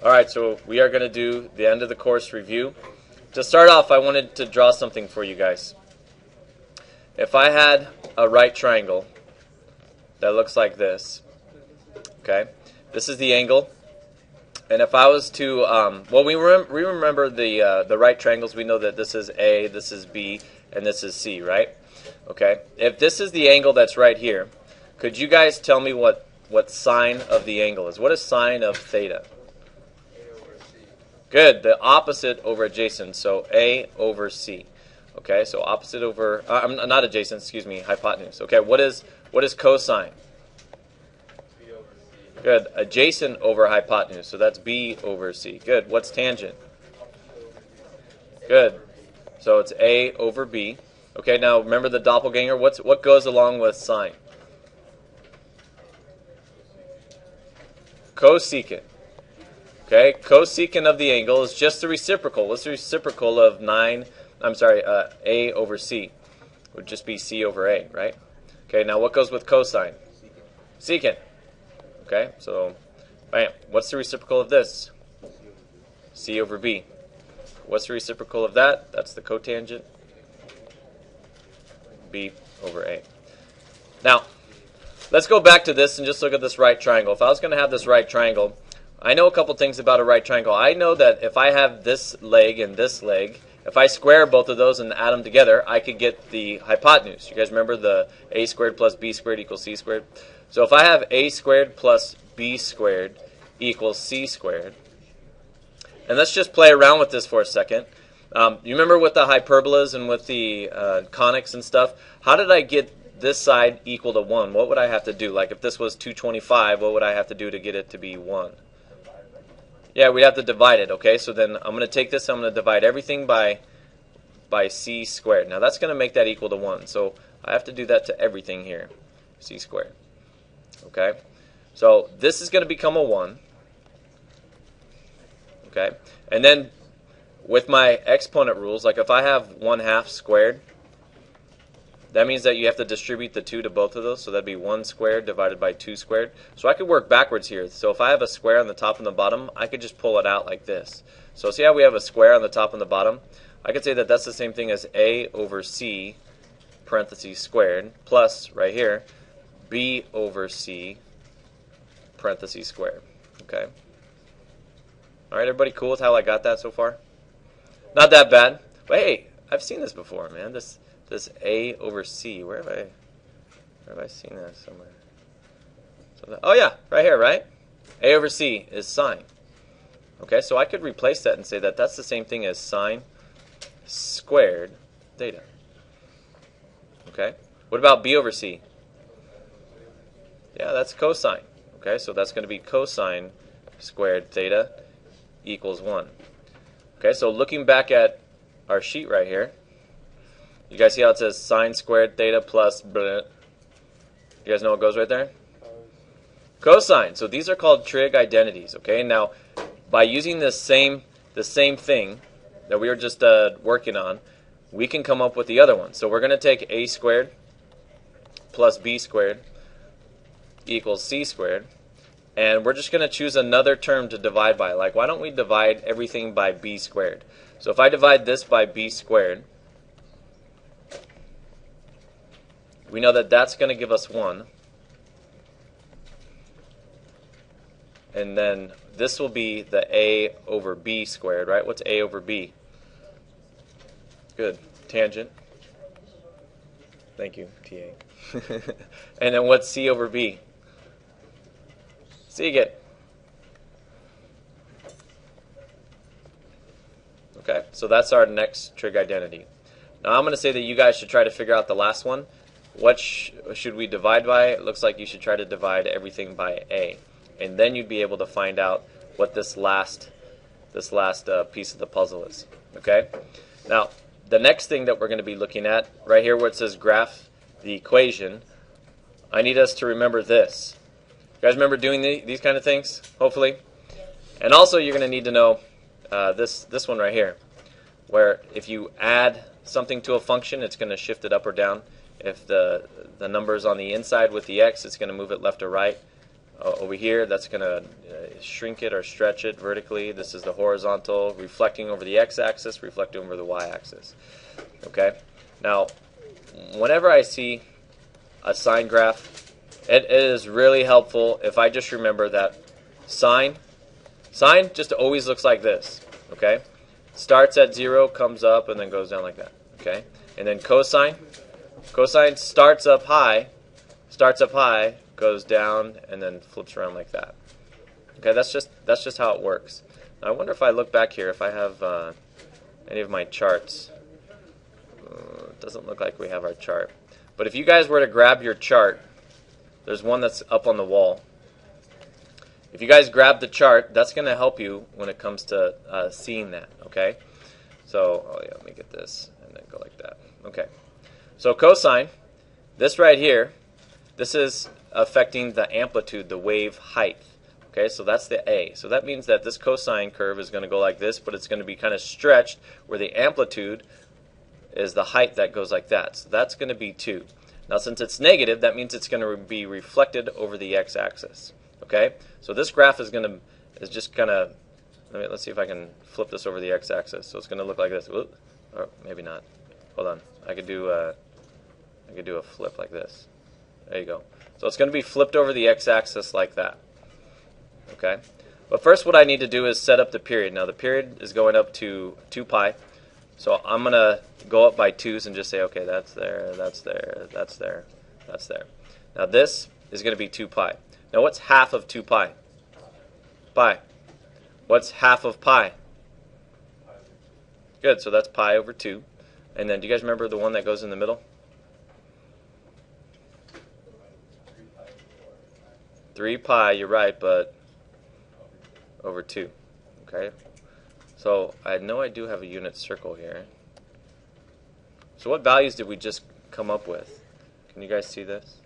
Alright, so we are going to do the end of the course review. To start off, I wanted to draw something for you guys. If I had a right triangle that looks like this, okay, this is the angle, and if I was to, well, we remember the right triangles. We know that this is A, this is B, and this is C, right? Okay, if this is the angle that's right here, could you guys tell me what sine of the angle is? What is sine of theta? Good, the opposite over adjacent, so A over C. Okay, so opposite over, not adjacent, excuse me, hypotenuse. Okay, what is cosine? B over C. Good, adjacent over hypotenuse, so that's B over C. Good, what's tangent? Good, so it's A over B. Okay, now remember the doppelganger, what goes along with sine? Cosecant. Okay, cosecant of the angle is just the reciprocal. What's the reciprocal of A over C? It would just be C over A, right? Okay, now what goes with cosine? Secant. Okay, so, bam. What's the reciprocal of this? C over B. What's the reciprocal of that? That's the cotangent. B over A. Now, let's go back to this and just look at this right triangle. If I was going to have this right triangle, I know a couple things about a right triangle. I know that if I have this leg and this leg, if I square both of those and add them together, I could get the hypotenuse. You guys remember the a squared plus b squared equals c squared? So if I have a squared plus b squared equals c squared, and let's just play around with this for a second. You remember with the hyperbolas and with the conics and stuff, how did I get this side equal to 1? What would I have to do? Like if this was 225, what would I have to do to get it to be 1? Yeah, we'd have to divide it, okay? So then I'm going to take this, I'm going to divide everything by c squared. Now that's going to make that equal to 1. So I have to do that to everything here, c squared. Okay? So this is going to become a 1. Okay? And then with my exponent rules, like if I have 1/2 squared, that means that you have to distribute the 2 to both of those, so that'd be 1 squared divided by 2 squared. So I could work backwards here. So if I have a square on the top and the bottom, I could just pull it out like this. So see how we have a square on the top and the bottom? I could say that that's the same thing as A over C parentheses squared plus, right here, B over C parentheses squared. Okay? Alright, everybody cool with how I got that so far? Not that bad. But hey, I've seen this before, man. This A over C. Where have I seen that somewhere? Oh yeah, right here, right? A over C is sine. Okay, so I could replace that and say that that's the same thing as sine squared theta. Okay, what about B over C? Yeah, that's cosine. Okay, so that's going to be cosine squared theta equals 1. Okay, so looking back at our sheet right here, you guys see how it says sine squared theta plus blah. You guys know what goes right there? Cosine. So these are called trig identities. Okay. Now, by using the same thing that we were just working on, we can come up with the other one. So we're going to take a squared plus b squared equals c squared, and we're just going to choose another term to divide by. Like, why don't we divide everything by b squared? So if I divide this by b squared, we know that that's going to give us 1. And then this will be the a over b squared, right? What's a over b? Good. Tangent. Thank you, TA. And then what's c over b? Secant. Okay, so that's our next trig identity. Now I'm going to say that you guys should try to figure out the last one. What should we divide by? It looks like you should try to divide everything by a, and then you'd be able to find out what this last piece of the puzzle is. Okay. Now the next thing that we're going to be looking at right here, where it says graph the equation, I need us to remember this. You guys remember doing these kind of things? Hopefully. And also you're going to need to know this one right here, where if you add something to a function, it's going to shift it up or down. If the number is on the inside with the x, it's going to move it left or right. over here, that's going to shrink it or stretch it vertically. This is the horizontal, reflecting over the x-axis, reflecting over the y-axis. Okay? Now, whenever I see a sine graph, it is really helpful if I just remember that sine just always looks like this. Okay? Starts at 0, comes up, and then goes down like that. Okay? And then cosine starts up high, goes down, and then flips around like that. Okay, that's just how it works. Now, I wonder if I look back here, if I have any of my charts. It doesn't look like we have our chart. But if you guys were to grab your chart, there's one that's up on the wall. If you guys grab the chart, that's going to help you when it comes to seeing that. Okay, so let me get this and then go like that. Okay, so cosine, this right here, this is affecting the amplitude, the wave height. Okay, so that's the A. So that means that this cosine curve is going to go like this, but it's going to be kind of stretched where the amplitude is the height that goes like that. So that's going to be 2. Now, since it's negative, that means it's going to be reflected over the x-axis. Okay, so this graph is just kind of, let's see if I can flip this over the x-axis. So it's going to look like this. Whoop. Or maybe not. Hold on. I could do a flip like this. There you go. So it's going to be flipped over the x-axis like that. Okay? But first what I need to do is set up the period. Now the period is going up to 2 pi. So I'm going to go up by 2s and just say, okay, that's there, that's there, that's there, that's there. Now this is going to be 2 pi. Now what's half of 2 pi? Pi. What's half of pi? Good, so that's pi over 2. And then do you guys remember the one that goes in the middle? 3 pi, you're right, but over 2. Okay? So I know I do have a unit circle here. So what values did we just come up with? Can you guys see this?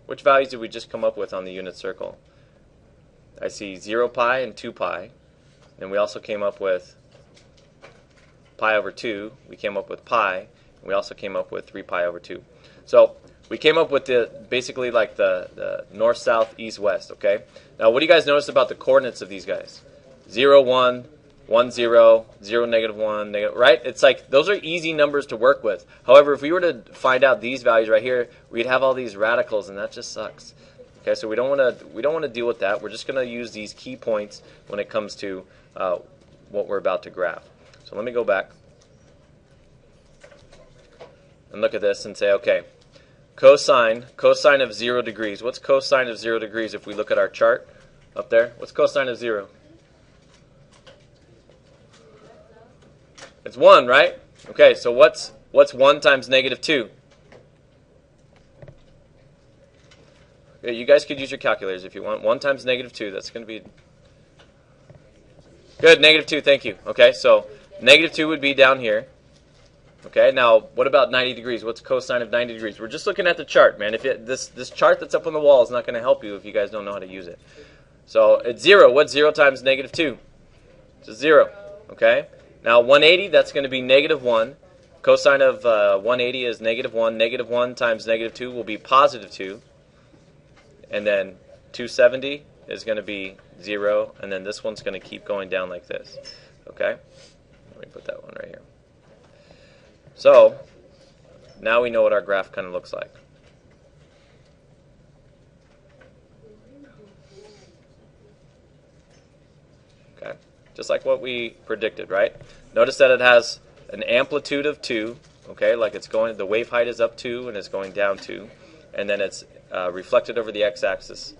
Which values did we just come up with on the unit circle? I see 0 pi and 2 pi. And we also came up with pi over 2. We came up with pi. And we also came up with 3 pi over 2. So we came up with basically like the north, south, east, west. Okay. Now what do you guys notice about the coordinates of these guys? 0, 1, 1, 0, 0, negative 1, negative, right? It's like those are easy numbers to work with. However, if we were to find out these values right here, we'd have all these radicals, and that just sucks. Okay, so we don't want to deal with that. We're just going to use these key points when it comes to what we're about to graph. So let me go back and look at this and say, okay, cosine of 0 degrees. What's cosine of 0 degrees if we look at our chart up there? What's cosine of 0? It's 1, right? Okay, so what's 1 times negative 2? Okay, you guys could use your calculators if you want. 1 times negative 2, that's going to be... Good, negative 2, thank you. Okay, so negative 2 would be down here. Okay, now what about 90 degrees? What's cosine of 90 degrees? We're just looking at the chart, man. If this chart that's up on the wall is not going to help you if you guys don't know how to use it. So it's 0. What's 0 times negative 2? It's 0. Okay? Now 180, that's going to be negative 1. Cosine of 180 is negative 1. Negative 1 times negative 2 will be positive 2. And then 270 is going to be 0. And then this one's going to keep going down like this. Okay? Let me put that one right here. So now we know what our graph kind of looks like. Okay? Just like what we predicted, right? Notice that it has an amplitude of 2, okay? Like it's going, the wave height is up 2 and it's going down 2, and then it's reflected over the x-axis.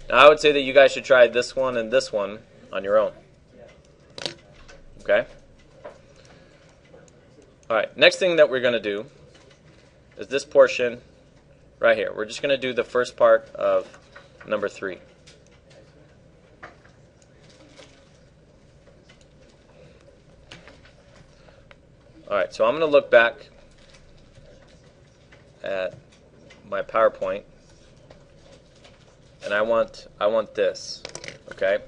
Now I would say that you guys should try this one and this one on your own. Okay? All right, next thing that we're going to do is this portion right here. We're just going to do the first part of number 3. All right, so I'm going to look back at my PowerPoint, and I want this, okay?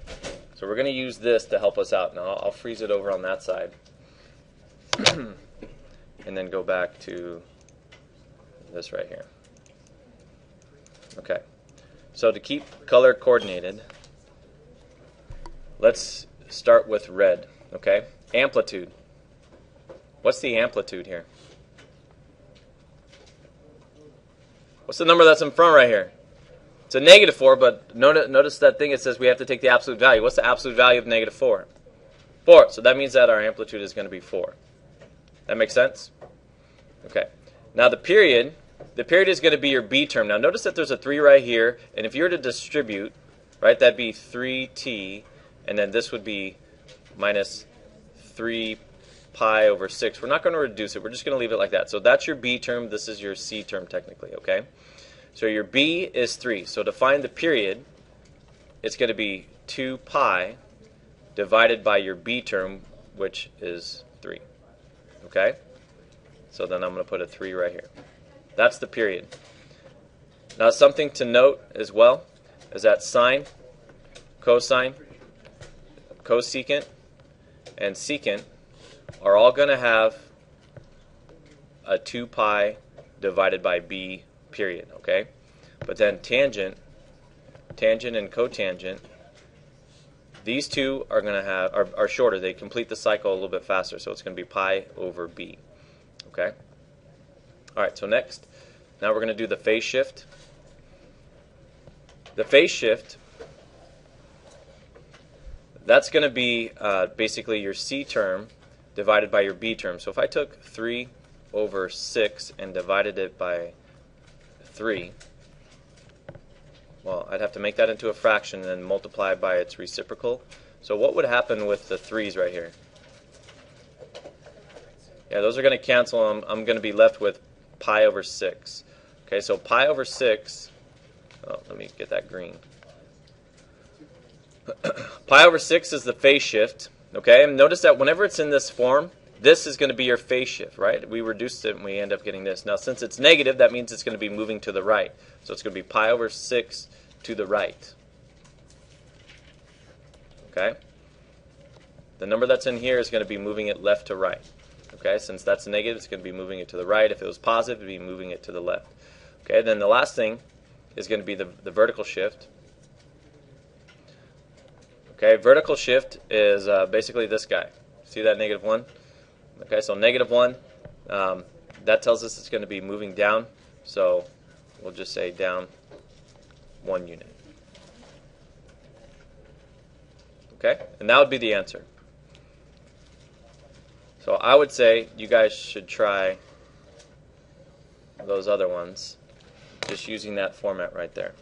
So we're going to use this to help us out. Now I'll freeze it over on that side, and then go back to this right here. Okay, So to keep color coordinated, let's start with red, okay? Amplitude. What's the amplitude here? What's the number that's in front right here? It's a -4, but notice that thing, it says we have to take the absolute value. What's the absolute value of -4? 4. So that means that our amplitude is going to be 4. That makes sense? Okay. Now the period is going to be your B term. Now notice that there's a 3 right here, and if you were to distribute, right, that'd be 3t, and then this would be minus 3 pi over 6. We're not going to reduce it. We're just going to leave it like that. So that's your B term. This is your C term technically, okay? So your B is 3. So to find the period, it's going to be 2 pi divided by your B term, which is 3. Okay? So then I'm going to put a 3 right here. That's the period. Now something to note as well is that sine, cosine, cosecant, and secant are all going to have a 2 pi divided by B period, okay? But then tangent and cotangent, these two are going to have are shorter. They complete the cycle a little bit faster, so it's going to be pi over B, okay? All right, so next, now we're going to do the phase shift. The phase shift, that's going to be basically your C term divided by your B term. So if I took 3 over 6 and divided it by 3, well, I'd have to make that into a fraction and then multiply by its reciprocal. So what would happen with the 3's right here? Yeah, those are going to cancel. I'm going to be left with pi over 6. Okay, so pi over 6, oh, let me get that green. Pi over 6 is the phase shift. Okay, and notice that whenever it's in this form, this is going to be your phase shift, right? We reduced it and we end up getting this. Now, since it's negative, that means it's going to be moving to the right. So it's going to be pi over 6 to the right. Okay? The number that's in here is going to be moving it left to right. Okay, since that's negative, it's going to be moving it to the right. If it was positive, it would be moving it to the left. Okay, then the last thing is going to be the vertical shift. Okay, vertical shift is basically this guy. See that -1? Okay, so -1, that tells us it's going to be moving down. So we'll just say down 1 unit. Okay, and that would be the answer. So I would say you guys should try those other ones, just using that format right there.